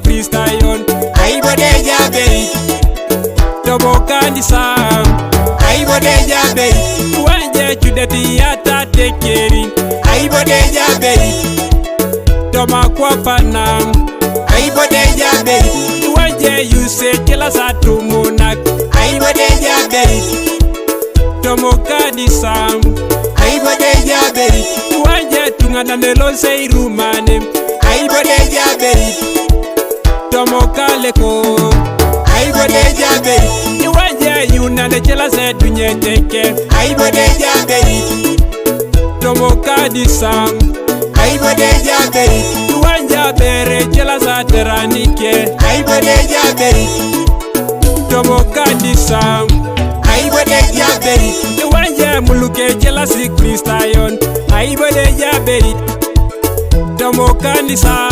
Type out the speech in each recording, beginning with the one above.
Kristayon Aibode jabe Tomo kanisa Aibode jabe Wanje chudeti yata tekeri Aibode jabe Toma kwa panam Aibode jabe Wanje yuse kila satu munak Aibode jabe Tomo kanisa Aibode jabe Wanje tungana nelose irumane Aibode jabe Tomo kaleko Aibode jabe Wanje yunane kila se dunyeteke Aibode jabe Tomo kanisa Aibode jabe Wanje bere kila sa teranike Aibode jabe Tomo kanisa Aibode jabe Wanje muluke kila si Kristayon Aibode jabe Tomo kanisa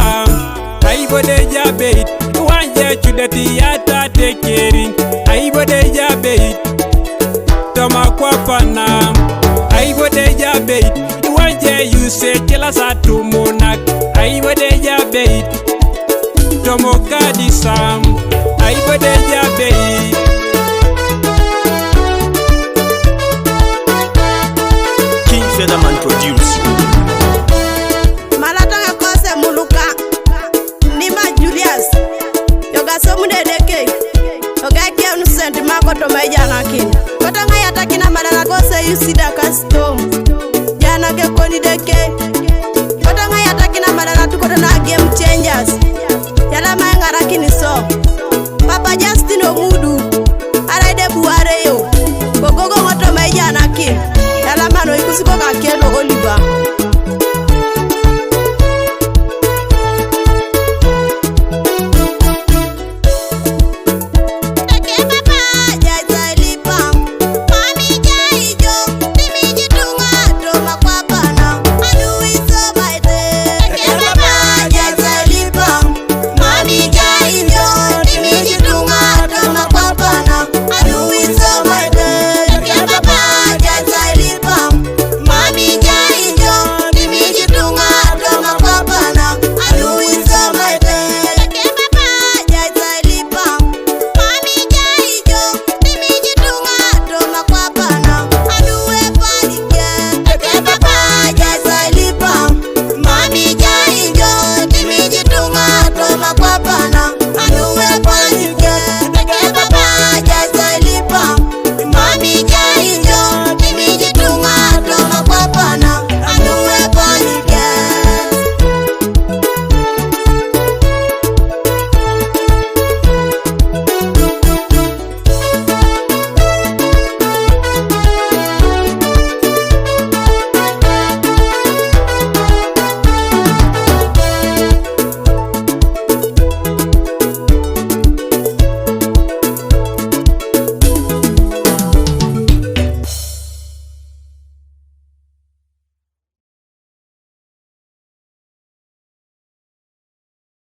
Aibode jabe Wanje chudeti yata tekeri Aibode jabe Toma kwa pana Aibode jabe Wanje yuse kila satu munak Aibode jabe Tomo kanisa Aibode jabe King Featherman produce. Malatanga kose muluka Nima Julius Yoga somu dedeke Yoga kia unusenti mako tomeja nakini Kotanga yatakina madana kose yusida